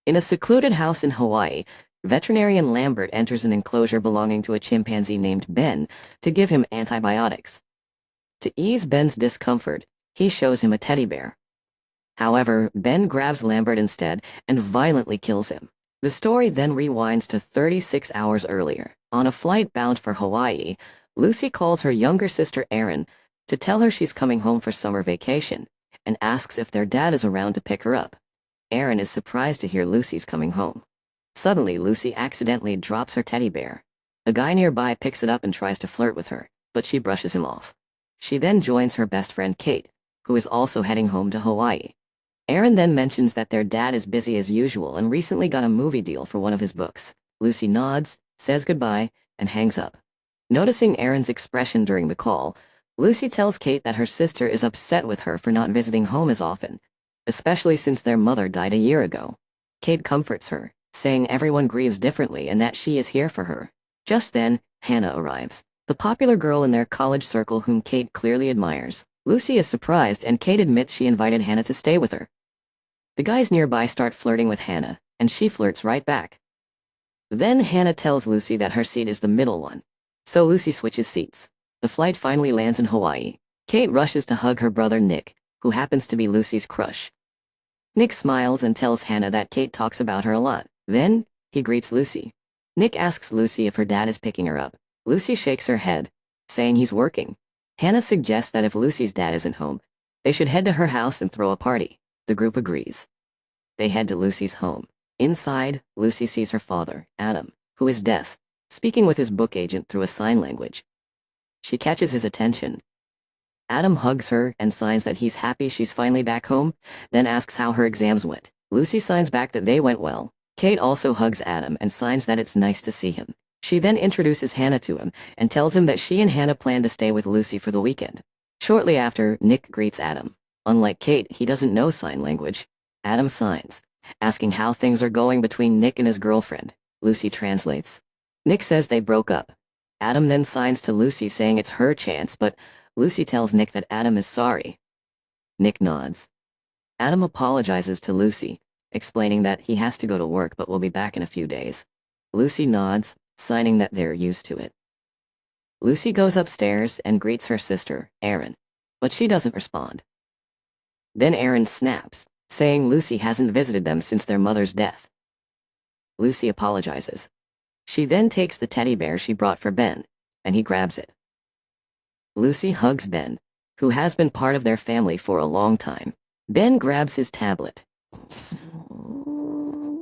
In a secluded house in Hawaii, veterinarian Lambert enters an enclosure belonging to a chimpanzee named Ben to give him antibiotics. To ease Ben's discomfort, he shows him a teddy bear. However, Ben grabs Lambert instead and violently kills him. The story then rewinds to 36 hours earlier. On a flight bound for Hawaii, Lucy calls her younger sister Erin to tell her she's coming home for summer vacation and asks if their dad is around to pick her up. Erin is surprised to hear Lucy's coming home. Suddenly, Lucy accidentally drops her teddy bear. A guy nearby picks it up and tries to flirt with her, but she brushes him off. She then joins her best friend Kate, who is also heading home to Hawaii. Erin then mentions that their dad is busy as usual and recently got a movie deal for one of his books. Lucy nods, says goodbye, and hangs up. Noticing Erin's expression during the call, Lucy tells Kate that her sister is upset with her for not visiting home as often, especially since their mother died a year ago. Kate comforts her, saying everyone grieves differently and that she is here for her. Just then, Hannah arrives, the popular girl in their college circle whom Kate clearly admires. Lucy is surprised and Kate admits she invited Hannah to stay with her. The guys nearby start flirting with Hannah, and she flirts right back. Then Hannah tells Lucy that her seat is the middle one, so Lucy switches seats. The flight finally lands in Hawaii. Kate rushes to hug her brother Nick, who happens to be Lucy's crush. Nick smiles and tells Hannah that Kate talks about her a lot. Then, he greets Lucy. Nick asks Lucy if her dad is picking her up. Lucy shakes her head, saying he's working. Hannah suggests that if Lucy's dad isn't home, they should head to her house and throw a party. The group agrees. They head to Lucy's home. Inside, Lucy sees her father, Adam, who is deaf, speaking with his book agent through a sign language. She catches his attention. Adam hugs her and signs that he's happy she's finally back home, then asks how her exams went. Lucy signs back that they went well. Kate also hugs Adam and signs that it's nice to see him. She then introduces Hannah to him and tells him that she and Hannah plan to stay with Lucy for the weekend. Shortly after, Nick greets Adam. Unlike Kate, he doesn't know sign language. Adam signs, asking how things are going between Nick and his girlfriend. Lucy translates. Nick says they broke up. Adam then signs to Lucy saying it's her chance, but Lucy tells Nick that Adam is sorry. Nick nods. Adam apologizes to Lucy, explaining that he has to go to work but will be back in a few days. Lucy nods, signing that they're used to it. Lucy goes upstairs and greets her sister, Erin, but she doesn't respond. Then Erin snaps, saying Lucy hasn't visited them since their mother's death. Lucy apologizes. She then takes the teddy bear she brought for Ben, and he grabs it. Lucy hugs Ben, who has been part of their family for a long time. Ben grabs his tablet.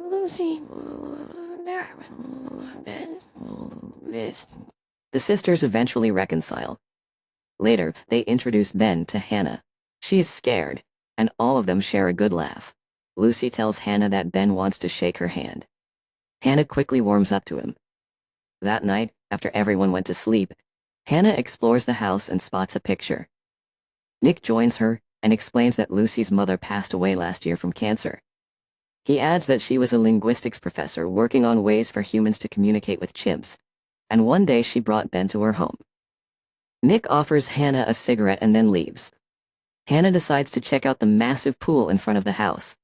Lucy, Ben, the sisters eventually reconcile. Later, they introduce Ben to Hannah. She is scared, and all of them share a good laugh. Lucy tells Hannah that Ben wants to shake her hand. Hannah quickly warms up to him. That night, after everyone went to sleep, Hannah explores the house and spots a picture. Nick joins her and explains that Lucy's mother passed away last year from cancer. He adds that she was a linguistics professor working on ways for humans to communicate with chimps, and one day she brought Ben to her home. Nick offers Hannah a cigarette and then leaves. Hannah decides to check out the massive pool in front of the house.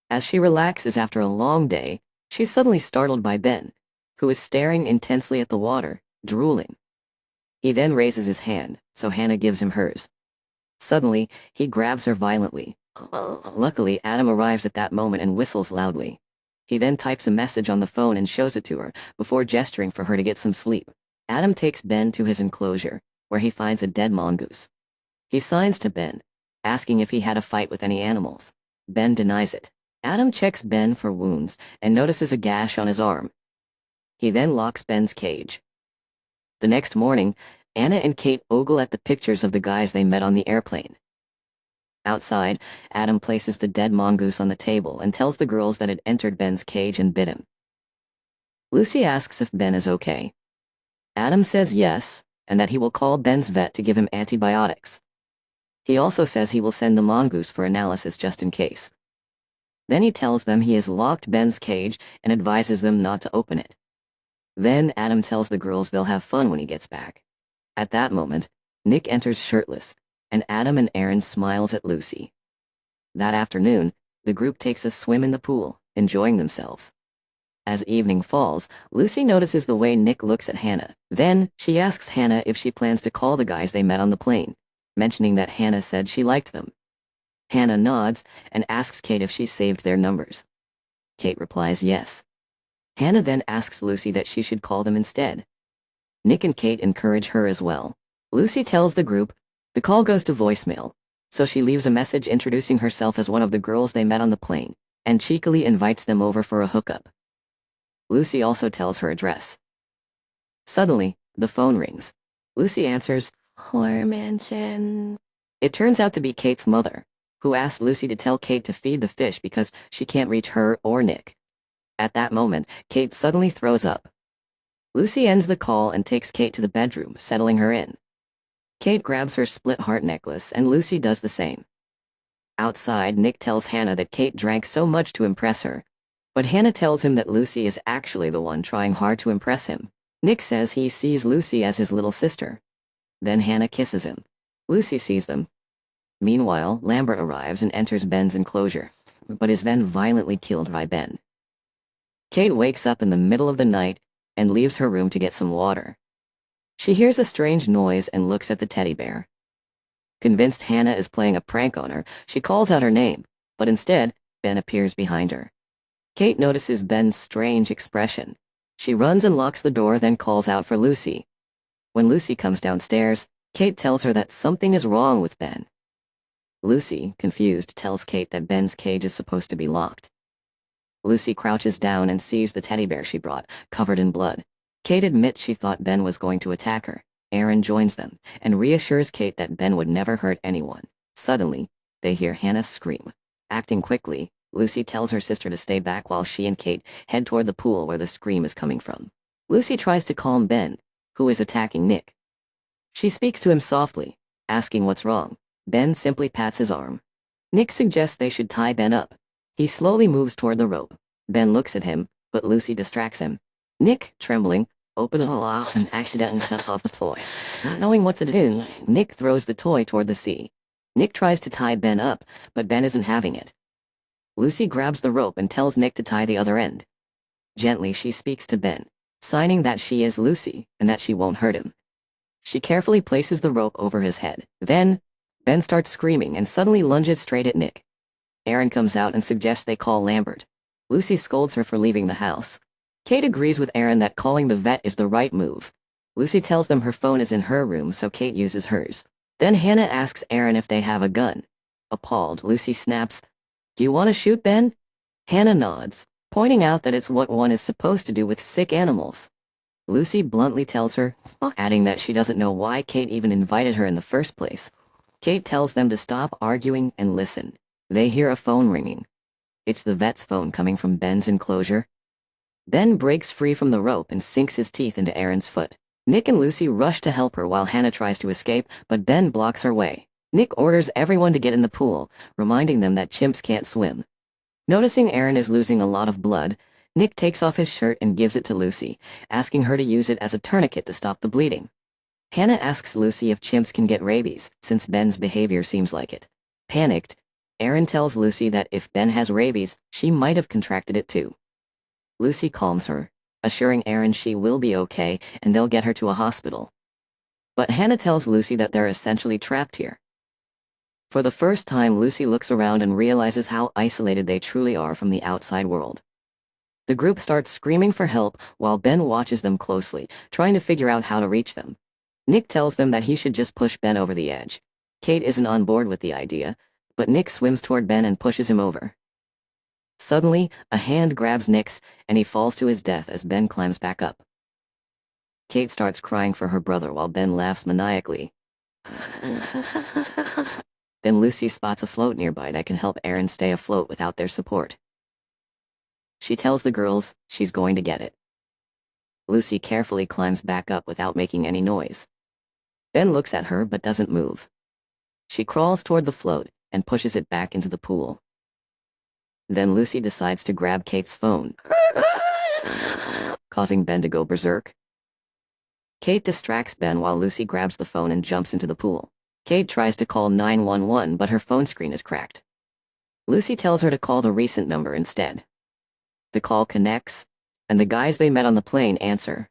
As she relaxes after a long day, she's suddenly startled by Ben, who is staring intensely at the water, drooling. He then raises his hand, so Hannah gives him hers. Suddenly, he grabs her violently. Luckily, Adam arrives at that moment and whistles loudly. He then types a message on the phone and shows it to her, before gesturing for her to get some sleep. Adam takes Ben to his enclosure, where he finds a dead mongoose. He signs to Ben, asking if he had a fight with any animals. Ben denies it. Adam checks Ben for wounds and notices a gash on his arm. He then locks Ben's cage. The next morning, Anna and Kate ogle at the pictures of the guys they met on the airplane. Outside, Adam places the dead mongoose on the table and tells the girls that it entered Ben's cage and bit him. Lucy asks if Ben is okay. Adam says yes, and that he will call Ben's vet to give him antibiotics. He also says he will send the mongoose for analysis just in case. Then he tells them he has locked Ben's cage and advises them not to open it. Then Adam tells the girls they'll have fun when he gets back. At that moment, Nick enters shirtless, and Adam and Aaron smiles at Lucy. That afternoon, the group takes a swim in the pool, enjoying themselves. As evening falls, Lucy notices the way Nick looks at Hannah. Then, she asks Hannah if she plans to call the guys they met on the plane, mentioning that Hannah said she liked them. Hannah nods and asks Kate if she saved their numbers. Kate replies yes. Hannah then asks Lucy that she should call them instead. Nick and Kate encourage her as well. Lucy tells the group the call goes to voicemail, so she leaves a message introducing herself as one of the girls they met on the plane, and cheekily invites them over for a hookup. Lucy also tells her address. Suddenly, the phone rings. Lucy answers, "Horror Mansion." It turns out to be Kate's mother, who asked Lucy to tell Kate to feed the fish because she can't reach her or Nick. At that moment, Kate suddenly throws up. Lucy ends the call and takes Kate to the bedroom, settling her in. Kate grabs her split heart necklace and Lucy does the same. Outside, Nick tells Hannah that Kate drank so much to impress her, but Hannah tells him that Lucy is actually the one trying hard to impress him. Nick says he sees Lucy as his little sister. Then Hannah kisses him. Lucy sees them. Meanwhile, Lambert arrives and enters Ben's enclosure, but is then violently killed by Ben. Kate wakes up in the middle of the night and leaves her room to get some water. She hears a strange noise and looks at the teddy bear. Convinced Hannah is playing a prank on her, she calls out her name, but instead, Ben appears behind her. Kate notices Ben's strange expression. She runs and locks the door, then calls out for Lucy. When Lucy comes downstairs, Kate tells her that something is wrong with Ben. Lucy, confused, tells Kate that Ben's cage is supposed to be locked. Lucy crouches down and sees the teddy bear she brought, covered in blood. Kate admits she thought Ben was going to attack her. Aaron joins them and reassures Kate that Ben would never hurt anyone. Suddenly, they hear Hannah scream. Acting quickly, Lucy tells her sister to stay back while she and Kate head toward the pool where the scream is coming from. Lucy tries to calm Ben, who is attacking Nick. She speaks to him softly, asking what's wrong. Ben simply pats his arm. Nick suggests they should tie Ben up. He slowly moves toward the rope. Ben looks at him, but Lucy distracts him. Nick, trembling, opens the lock and accidentally sets off a toy. Not knowing what to do, Nick throws the toy toward the sea. Nick tries to tie Ben up, but Ben isn't having it. Lucy grabs the rope and tells Nick to tie the other end. Gently, she speaks to Ben, signing that she is Lucy and that she won't hurt him. She carefully places the rope over his head. Then, Ben starts screaming and suddenly lunges straight at Nick. Aaron comes out and suggests they call Lambert. Lucy scolds her for leaving the house. Kate agrees with Aaron that calling the vet is the right move. Lucy tells them her phone is in her room, so Kate uses hers. Then Hannah asks Aaron if they have a gun. Appalled, Lucy snaps, "Do you want to shoot Ben?" Hannah nods, pointing out that it's what one is supposed to do with sick animals. Lucy bluntly tells her, adding that she doesn't know why Kate even invited her in the first place. Kate tells them to stop arguing and listen. They hear a phone ringing. It's the vet's phone coming from Ben's enclosure. Ben breaks free from the rope and sinks his teeth into Aaron's foot. Nick and Lucy rush to help her while Hannah tries to escape, but Ben blocks her way. Nick orders everyone to get in the pool, reminding them that chimps can't swim. Noticing Aaron is losing a lot of blood, Nick takes off his shirt and gives it to Lucy, asking her to use it as a tourniquet to stop the bleeding. Hannah asks Lucy if chimps can get rabies, since Ben's behavior seems like it. Panicked, Aaron tells Lucy that if Ben has rabies, she might have contracted it too. Lucy calms her, assuring Aaron she will be okay and they'll get her to a hospital. But Hannah tells Lucy that they're essentially trapped here. For the first time, Lucy looks around and realizes how isolated they truly are from the outside world. The group starts screaming for help while Ben watches them closely, trying to figure out how to reach them. Nick tells them that he should just push Ben over the edge. Kate isn't on board with the idea, but Nick swims toward Ben and pushes him over. Suddenly, a hand grabs Nick's and he falls to his death as Ben climbs back up. Kate starts crying for her brother while Ben laughs maniacally. Then Lucy spots a float nearby that can help Aaron stay afloat without their support. She tells the girls she's going to get it. Lucy carefully climbs back up without making any noise. Ben looks at her but doesn't move. She crawls toward the float and pushes it back into the pool. Then Lucy decides to grab Kate's phone, causing Ben to go berserk. Kate distracts Ben while Lucy grabs the phone and jumps into the pool. Kate tries to call 911, but her phone screen is cracked. Lucy tells her to call the recent number instead. The call connects, and the guys they met on the plane answer.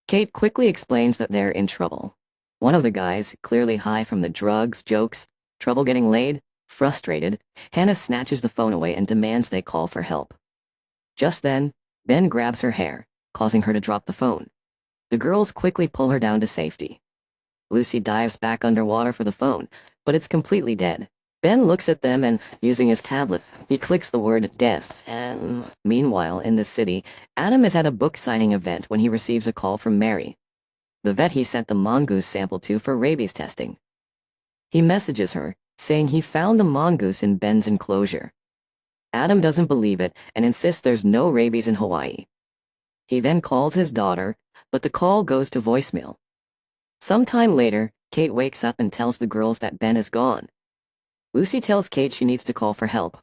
Kate quickly explains that they're in trouble. One of the guys, clearly high from the drugs, jokes, trouble getting laid, frustrated, Hannah snatches the phone away and demands they call for help. Just then, Ben grabs her hair, causing her to drop the phone. The girls quickly pull her down to safety. Lucy dives back underwater for the phone, but it's completely dead. Ben looks at them and, using his tablet, he clicks the word death. And meanwhile, in the city, Adam is at a book signing event when he receives a call from Mary, the vet he sent the mongoose sample to for rabies testing. He messages her, saying he found the mongoose in Ben's enclosure. Adam doesn't believe it and insists there's no rabies in Hawaii. He then calls his daughter, but the call goes to voicemail. Sometime later, Kate wakes up and tells the girls that Ben is gone. Lucy tells Kate she needs to call for help.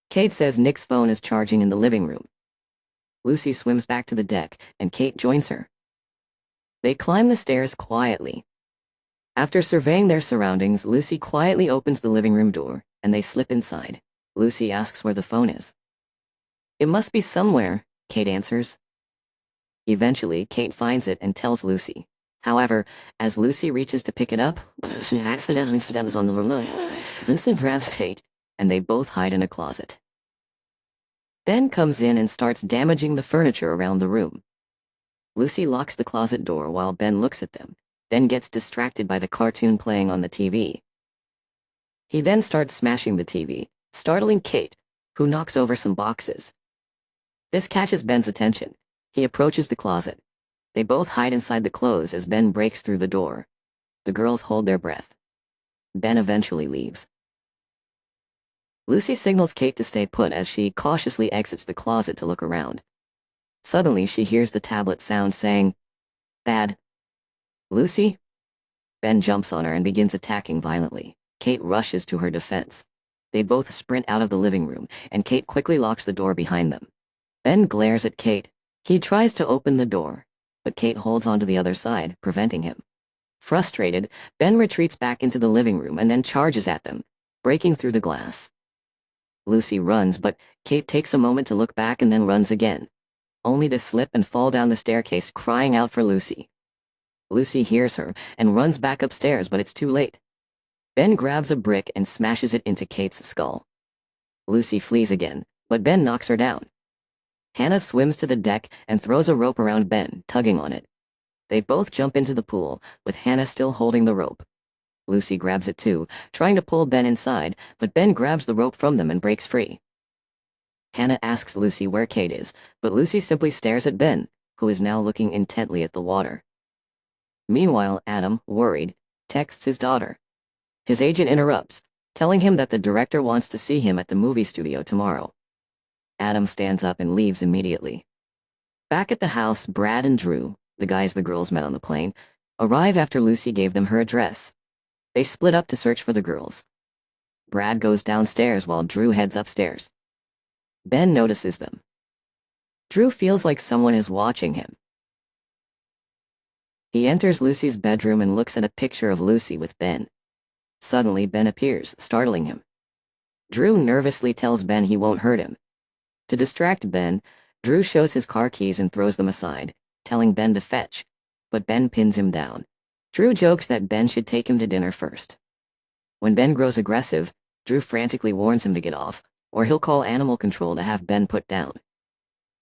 Kate says Nick's phone is charging in the living room. Lucy swims back to the deck, and Kate joins her. They climb the stairs quietly. After surveying their surroundings, Lucy quietly opens the living room door, and they slip inside. Lucy asks where the phone is. It must be somewhere, Kate answers. Eventually, Kate finds it and tells Lucy. However, as Lucy reaches to pick it up, she accidentally steps on the remote. Lucy grabs Kate, and they both hide in a closet. Ben comes in and starts damaging the furniture around the room. Lucy locks the closet door while Ben looks at them, then gets distracted by the cartoon playing on the TV. He then starts smashing the TV, startling Kate, who knocks over some boxes. This catches Ben's attention. He approaches the closet. They both hide inside the clothes as Ben breaks through the door. The girls hold their breath. Ben eventually leaves. Lucy signals Kate to stay put as she cautiously exits the closet to look around. Suddenly, she hears the tablet sound saying, "Dad." "Lucy?" Ben jumps on her and begins attacking violently. Kate rushes to her defense. They both sprint out of the living room, and Kate quickly locks the door behind them. Ben glares at Kate. He tries to open the door, but Kate holds onto the other side, preventing him. Frustrated, Ben retreats back into the living room and then charges at them, breaking through the glass. Lucy runs, but Kate takes a moment to look back and then runs again, only to slip and fall down the staircase crying out for Lucy. Lucy hears her and runs back upstairs, but it's too late. Ben grabs a brick and smashes it into Kate's skull. Lucy flees again, but Ben knocks her down. Hannah swims to the deck and throws a rope around Ben, tugging on it. They both jump into the pool, with Hannah still holding the rope. Lucy grabs it too, trying to pull Ben inside, but Ben grabs the rope from them and breaks free. Hannah asks Lucy where Kate is, but Lucy simply stares at Ben, who is now looking intently at the water. Meanwhile, Adam, worried, texts his daughter. His agent interrupts, telling him that the director wants to see him at the movie studio tomorrow. Adam stands up and leaves immediately. Back at the house, Brad and Drew, the guys the girls met on the plane, arrive after Lucy gave them her address. They split up to search for the girls. Brad goes downstairs while Drew heads upstairs. Ben notices them. Drew feels like someone is watching him. He enters Lucy's bedroom and looks at a picture of Lucy with Ben. Suddenly, Ben appears, startling him. Drew nervously tells Ben he won't hurt him. To distract Ben, Drew shows his car keys and throws them aside, telling Ben to fetch, but Ben pins him down. Drew jokes that Ben should take him to dinner first. When Ben grows aggressive, Drew frantically warns him to get off, or he'll call animal control to have Ben put down.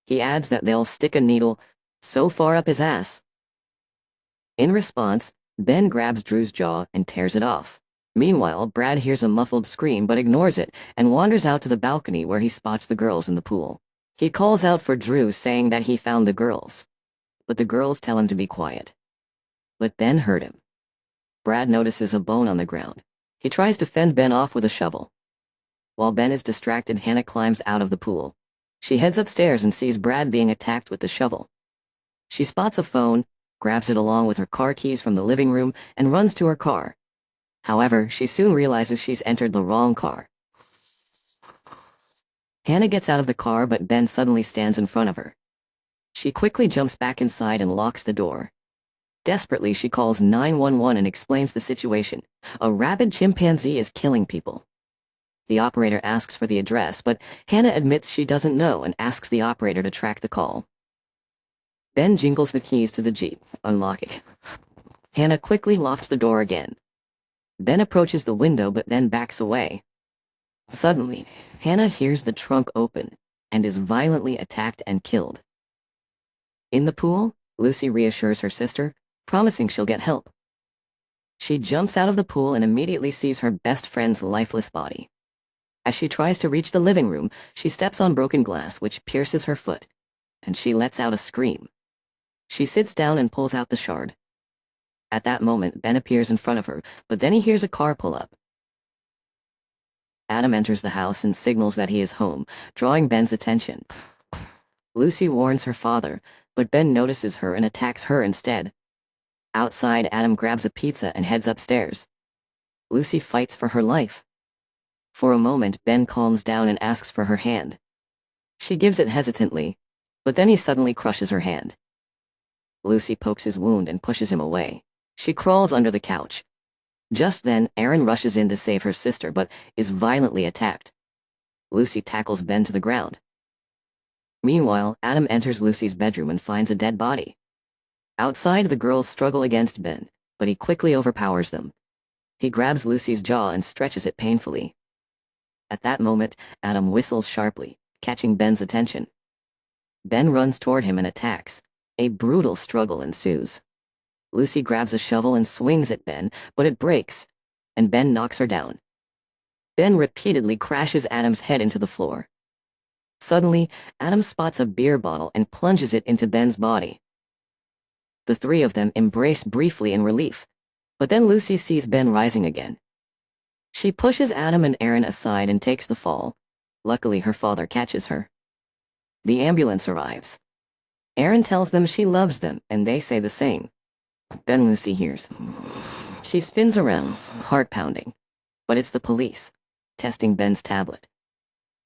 He adds that they'll stick a needle so far up his ass. In response, Ben grabs Drew's jaw and tears it off. Meanwhile, Brad hears a muffled scream but ignores it and wanders out to the balcony where he spots the girls in the pool. He calls out for Drew, saying that he found the girls, but the girls tell him to be quiet. But Ben heard him. Brad notices a bone on the ground. He tries to fend Ben off with a shovel. While Ben is distracted, Hannah climbs out of the pool. She heads upstairs and sees Brad being attacked with the shovel. She spots a phone, grabs it along with her car keys from the living room, and runs to her car. However, she soon realizes she's entered the wrong car. Hannah gets out of the car, but Ben suddenly stands in front of her. She quickly jumps back inside and locks the door. Desperately, she calls 911 and explains the situation. A rabid chimpanzee is killing people. The operator asks for the address, but Hannah admits she doesn't know and asks the operator to track the call. Ben jingles the keys to the Jeep, unlocking. Hannah quickly locks the door again. Ben approaches the window but then backs away. Suddenly, Hannah hears the trunk open and is violently attacked and killed. In the pool, Lucy reassures her sister, promising she'll get help. She jumps out of the pool and immediately sees her best friend's lifeless body. As she tries to reach the living room, she steps on broken glass which pierces her foot, and she lets out a scream. She sits down and pulls out the shard. At that moment, Ben appears in front of her, but then he hears a car pull up. Adam enters the house and signals that he is home, drawing Ben's attention. Lucy warns her father, but Ben notices her and attacks her instead. Outside, Adam grabs a pizza and heads upstairs. Lucy fights for her life. For a moment, Ben calms down and asks for her hand. She gives it hesitantly, but then he suddenly crushes her hand. Lucy pokes his wound and pushes him away. She crawls under the couch. Just then, Erin rushes in to save her sister but is violently attacked. Lucy tackles Ben to the ground. Meanwhile, Adam enters Lucy's bedroom and finds a dead body. Outside, the girls struggle against Ben, but he quickly overpowers them. He grabs Lucy's jaw and stretches it painfully. At that moment, Adam whistles sharply, catching Ben's attention. Ben runs toward him and attacks. A brutal struggle ensues. Lucy grabs a shovel and swings at Ben, but it breaks, and Ben knocks her down. Ben repeatedly crashes Adam's head into the floor. Suddenly, Adam spots a beer bottle and plunges it into Ben's body. The three of them embrace briefly in relief, but then Lucy sees Ben rising again. She pushes Adam and Erin aside and takes the fall. Luckily, her father catches her. The ambulance arrives. Erin tells them she loves them, and they say the same. Then Lucy hears. She spins around, heart pounding. But it's the police, testing Ben's tablet.